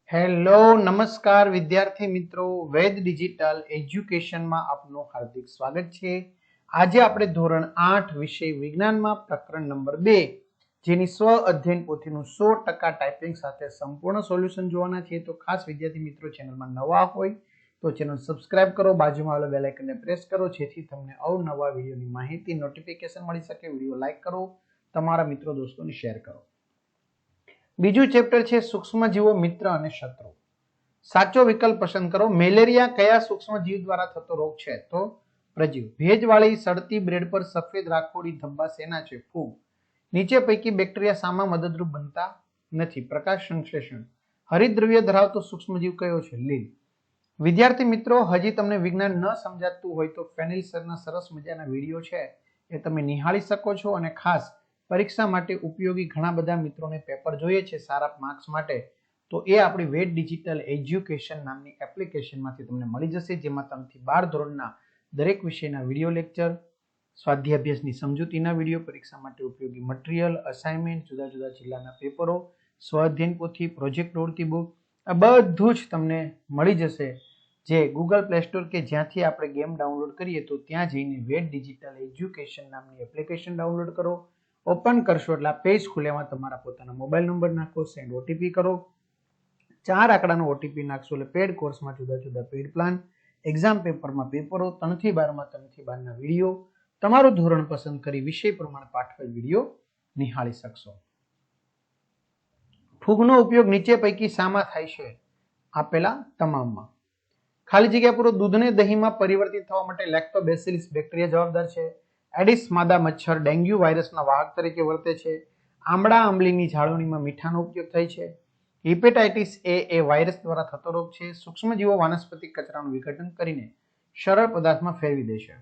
Hello નમસ્કાર વિદ્યાર્થી મિત્રો, વેદ ડિજિટલ એજ્યુકેશનમાં આપનું હાર્દિક સ્વાગત છે. આજે આપણે ધોરણ 8 વિષય વિજ્ઞાનમાં પ્રકરણ નંબર 2 જેની સ્વ અધ્યયન પોથીનું 100% ટાઈપિંગ સાથે સંપૂર્ણ સોલ્યુશન જોવાના છે. તો ખાસ વિદ્યાર્થી મિત્રો ચેનલમાં નવા હોય તો ચેનલ સબસ્ક્રાઇબ કરો, બાજુમાં આવેલા બેલ આઇકનને પ્રેસ કરો જેથી તમને અવનવા વિડીયોની માહિતી નોટિફિકેશન મળી શકે. વિડીયો લાઈક કરો, તમારા મિત્રો દોસ્તોને શેર કરો. બીજું ચેપ્ટર છે સૂક્ષ્મજીવો મિત્ર અને શત્રુ. સાચો વિકલ્પ પસંદ કરો. મેલેરિયા કયા સૂક્ષ્મજીવ દ્વારા થતો રોગ છે? તો પ્રજીવ. ભેજવાળી સડતી બ્રેડ પર સફેદ રાખોડી ધબ્બા શેના છે? ફૂગ. નીચે પૈકી બેક્ટેરિયા શામાં મદદરૂપ બનતા નથી? પ્રકાશ સંશ્લેષણ. હરિતદ્રવ્ય ધરાવતો સૂક્ષ્મજીવ કયો છે? લીલ. વિદ્યાર્થી મિત્રો, હજી તમને વિજ્ઞાન ન સમજાતું હોય તો ફેનિલ સરના સરસ મજાના વિડીયો છે એ તમે નિહાળી શકો છો. અને ખાસ પરીક્ષા માટે ઉપયોગી ઘણા બધા મિત્રોને પેપર જોઈએ છે સારા માર્ક્સ માટે, તો એ આપણી વેદ ડિજિટલ એજ્યુકેશન નામની એપ્લિકેશનમાંથી તમને મળી જશે, જેમાં 3 થી 12 ધોરણના દરેક વિષયના વિડીયો લેક્ચર, સ્વાધ્યાય અભ્યાસની સમજૂતીના વિડીયો, પરીક્ષા માટે ઉપયોગી મટીરિયલ, અસાઇનમેન્ટ, જુદા જુદા જિલ્લાના પેપરો, સ્વાધ્યાયન પોથી, પ્રોજેક્ટ પ્રવૃત્તિ બુક, આ બધું જ તમને મળી જશે. જે ગૂગલ પ્લે સ્ટોર કે જ્યાંથી આપણે ગેમ ડાઉનલોડ કરીએ તો ત્યાં જઈને વેદ ડિજિટલ એજ્યુકેશન નામની એપ્લિકેશન ડાઉનલોડ કરો. ઓપન કરશો એટલે આ પેજ ખુલે, એમાં તમારા પોતાના મોબાઈલ નંબર નાખો, સેન્ડ ઓટીપી કરો. 4 આંકડાનો ઓટીપી નાખશો એટલે પેડ કોર્સમાં જુદા જુદા પેડ પ્લાન, એક્ઝામ પેપરમાં પેપરો, 3 થી 12 માં 3 થી 12 ના વિડીયો, તમારું ધોરણ પસંદ કરી વિષય પ્રમાણે પાઠવેલ વિડીયો નિહાળી શકશો. ફૂગનો ઉપયોગ નીચે પૈકી શામાં થાય છે? આપેલા તમામમાં. ખાલી જગ્યા પૂરો. દૂધને દહીંમાં પરિવર્તિત થવા માટે લેક્ટોબેસિલસ બેક્ટેરિયા જવાબદાર છે. એડિસ માદા મચ્છર ડેન્ગ્યુ વાયરસના વાહક તરીકે વર્તે છે. આમળા આંબલીની જાળવણીમાં મીઠાનો ઉપયોગ થાય છે. હિપેટાઇટિસ એ વાયરસ દ્વારા થતો રોગ છે. સૂક્ષ્મજીવો વાનસ્પતિક કચરાનું વિઘટન કરીને સરળ પદાર્થમાં ફેરવી દે છે.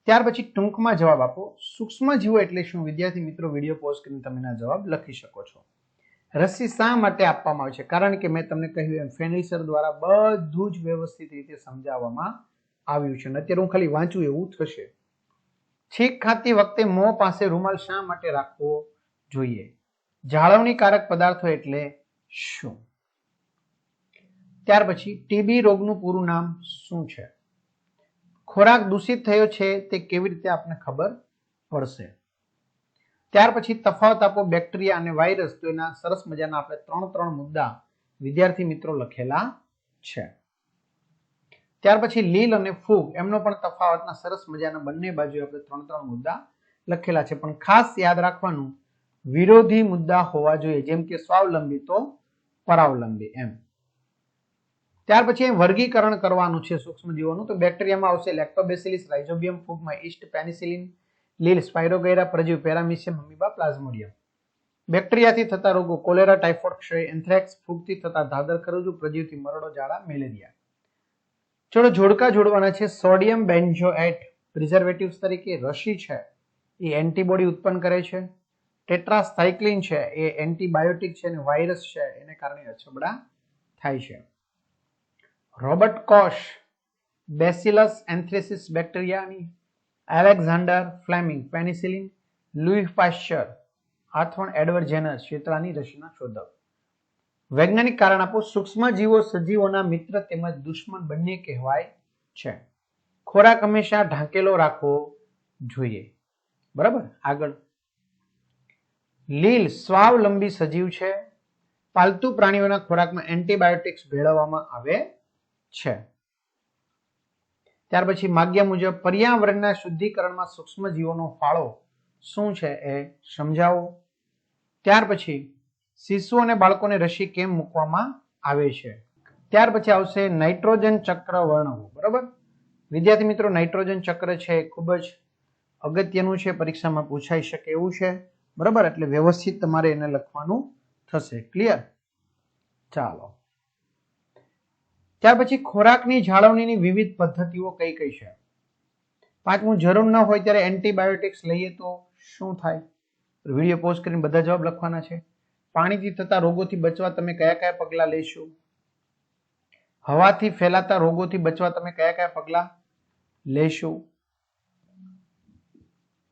ત્યાર પછી ટૂંકમાં જવાબ આપો. સૂક્ષ્મજીવો એટલે શું? વિદ્યાર્થી મિત્રો, વિડીયો પોઝ કરીને તમે જવાબ લખી શકો છો. રસી શા માટે આપવામાં આવે છે? કારણ કે મેં તમને કહ્યું એમ ફેનિલ સર દ્વારા બધું જ વ્યવસ્થિત રીતે સમજાવવામાં આવ્યું છે. અત્યારે હું ખાલી વાંચું એવું થશે. છીંક ખાતી વખતે મોં પાસે રૂમાલ શા માટે રાખવો જોઈએ? જાળવણીકારક પદાર્થો એટલે શું? ત્યાર પછી ટીબી રોગનું પૂરું નામ શું છે? ખોરાક દૂષિત થયો છે તે કેવી રીતે આપને ખબર પડશે? ત્યાર પછી તફાવત આપો બેક્ટેરિયા અને વાયરસ. તો એના સરસ મજાના આપણે 3 મુદ્દા વિદ્યાર્થી મિત્રો લખેલા છે. ત્યાર પછી લીલ અને ફૂગ, એમનો પણ તફાવતના સરસ મજાના બંને બાજુ આપણે 3 મુદ્દા લખેલા છે. પણ ખાસ યાદ રાખવાનું, વિરોધી મુદ્દા હોવા જોઈએ, જેમ કે સ્વાવલંબી તો પરાવલંબી એમ. ત્યાર પછી વર્ગીકરણ કરવાનું છે સૂક્ષ્મજીવોનું. તો બેક્ટેરિયામાં આવશે લેક્ટોબેસિલસ, રાઇઝોબિયમ, ફૂગમાં ઈસ્ટ પેનિસિલિન, લીલ સ્પાઇરોગૈરા, પ્રજીવ પેરામિસિયમ, અમીબા પ્લાઝ્મોડિયમ. બેક્ટેરિયાથી થતા રોગો કોલેરા, ટાઇફોઇડ, ક્ષય, એન્થ્રેક્સ. ફૂગથી થતા ધાધર ખરજુ, પ્રજીવથી મરડો, ઝાડા, મેલેરિયા. ચલો જોડકા જોડવાના છે. સોડિયમ બેન્ઝોએટ પ્રિઝર્વેટિવ્સ તરીકે, રસી છે એ એન્ટીબોડી ઉત્પન્ન કરે છે. ટેટ્રાસાયક્લિન છે એ એન્ટીબાયોટિક છે, અને વાયરસ છે એને કારણે અછબડા થાય છે. રોબર્ટ કોશ બેસિલસ એન્થ્રેસિસ બેક્ટેરિયાની, Alexander Fleming penicillin, Louis Pasteur અથવા એડવર્ડ જેનર શીતળાની રસીના શોધક. વૈજ્ઞાનિક કારણ આપો. સૂક્ષ્મજીવો સજીવોના મિત્ર તેમજ દુશ્મન બંને કહેવાય છે. ખોરાક હંમેશા ઢાંકેલો રાખવો જોઈએ. બરાબર. આગળ, લીલ સ્વાવલંબી સજીવ છે. પાલતુ પ્રાણીઓના ખોરાકમાં એન્ટીબાયોટિક્સ ભેળવવામાં આવે છે. ત્યાર પછી માગ્યા મુજબ પર્યાવરણના શુદ્ધિકરણમાં સૂક્ષ્મજીવોનો ફાળો શું છે એ સમજાવો. ત્યાર પછી શિશુ અને બાળકોને રસી કેમ મૂકવામાં આવે છે. ત્યાર પછી આવશે નાઇટ્રોજન ચક્ર વર્ણવો. બરાબર વિદ્યાર્થી મિત્રો, નાઇટ્રોજન ચક્ર છે ખૂબ જ અગત્યનું છે, પરીક્ષામાં પૂછાઈ શકે એવું છે. બરાબર, એટલે વ્યવસ્થિત તમારે એને લખવાનું થશે. ક્લિયર? ચાલો, ત્યાર પછી ખોરાકની જાળવણીની વિવિધ પદ્ધતિઓ કઈ કઈ છે? 5મું, જરૂર ન હોય ત્યારે એન્ટીબાયોટિક્સ લઈએ તો શું થાય? વિડીયો પોઝ કરીને બધા જવાબ લખવાના છે. પાણીથી થતા રોગોથી બચવા તમે કયા કયા પગલા લેશો? હવાથી ફેલાતા રોગોથી બચવા તમે કયા કયા પગલા લેશો?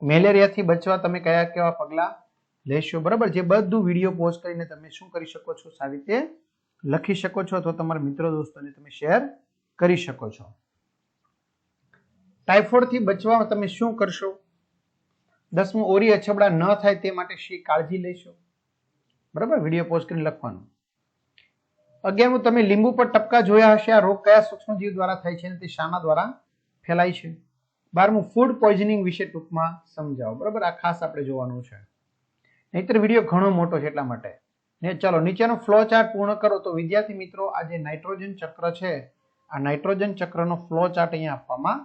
મેલેરિયાથી બચવા તમે કયા કયા પગલા લેશો? બરાબર, જે બધું વિડીયો પોઝ કરીને તમે શું કરી શકો છો? સારી રીતે લખી શકો છો અથવા તમારા મિત્રો દોસ્તોને તમે શેર કરી શકો છો. ટાઇફોઇડથી બચવા તમે શું કરશો? 10મું, ઓરી અછબડા ન થાય તે માટે શી કાળજી લેશો? બરાબર, વિડીયો પોઝ કરીને લખવાનું. 11મું, તમે લીંબુ પર ટપકા જોયા હશે. આ રોગ કયા સૂક્ષ્મજીવ દ્વારા થાય છે અને તે શાના દ્વારા ફેલાય છે? 12મું, ફૂડ પોઈઝનિંગ વિશે ટૂંકમાં સમજાવો. બરાબર, આ ખાસ આપણે જોવાનું છે, નહીતર વિડીયો ઘણો મોટો છે એટલા માટે. ને ચલો નીચેનો ફ્લો ચાર્ટ પૂર્ણ કરો. તો વિદ્યાર્થી મિત્રો, આ જે નાઇટ્રોજન ચક્ર છે, આ નાઇટ્રોજન ચક્રનો ફ્લો ચાર્ટ અહીંયા આપવામાં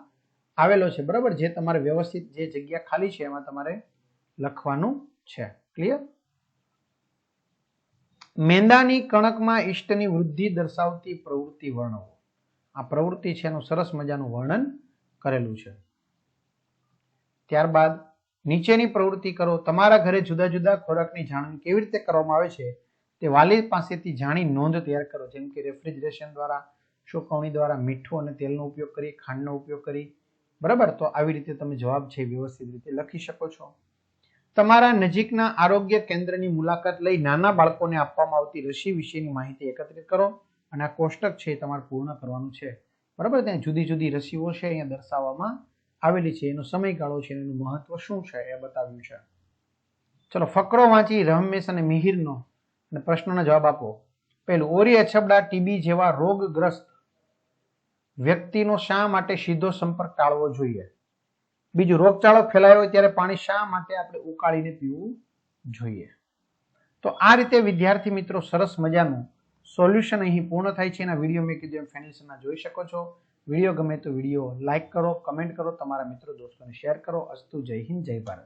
આવેલો છે. બરાબર, જે તમારે વ્યવસ્થિત જે જગ્યા ખાલી છે એમાં તમારે લખવાનું છે. ક્લિયર? મેંદાની કણકમાં ઈષ્ટની વૃદ્ધિ દર્શાવતી પ્રવૃત્તિ વર્ણવો. આ પ્રવૃત્તિ છે એનું સરસ મજાનું વર્ણન કરેલું છે. ત્યારબાદ નીચેની પ્રવૃત્તિ કરો. તમારા ઘરે જુદા જુદા ખોરાકની જાળવણી કેવી રીતે કરવામાં આવે છે તે વાલી પાસેથી જાણી નોંધ તૈયાર કરો. જેમ કે રેફ્રિજરેશન દ્વારા, સુકવણી દ્વારા, મીઠું અને તેલનો ઉપયોગ કરી, ખાંડનો ઉપયોગ કરી. બરાબર, તો આવી રીતે તમે જવાબ છે વ્યવસ્થિત રીતે લખી શકો છો. તમારા નજીકના આરોગ્ય કેન્દ્રની મુલાકાત લઈ નાના બાળકોને આપવામાં આવતી રસી વિશેની માહિતી એકત્રિત કરો અને આ કોષ્ટક છે એ તમારે પૂર્ણ કરવાનું છે. બરાબર, ત્યાં જુદી જુદી રસીઓ છે અહીંયા દર્શાવવામાં આવેલી છે, એનો સમયગાળો છે, એનું મહત્વ શું છે એ બતાવ્યું છે. ચલો ફકરો વાંચી રમેશ અને મિહિરનો અને પ્રશ્નોના જવાબ આપો. પહેલું, ઓરી અછબડા, ટીબી જેવા રોગગ્રસ્ત વ્યક્તિનો શા માટે સીધો સંપર્ક ટાળવો જોઈએ? બીજું, રોગચાળો ફેલાયો હોય ત્યારે પાણી શા માટે આપણે ઉકાળીને પીવું જોઈએ? તો આ રીતે વિદ્યાર્થી મિત્રો સરસ મજાનું સોલ્યુશન અહીં પૂર્ણ થાય છે. એના વિડીયો મેં કીધું એમ ફેનિલ્સના જોઈ શકો છો. વિડીયો ગમે તો વિડીયો લાઈક કરો, કમેન્ટ કરો, તમારા મિત્રો દોસ્તોને શેર કરો. અસ્તુ, જય હિન્દ, જય ભારત.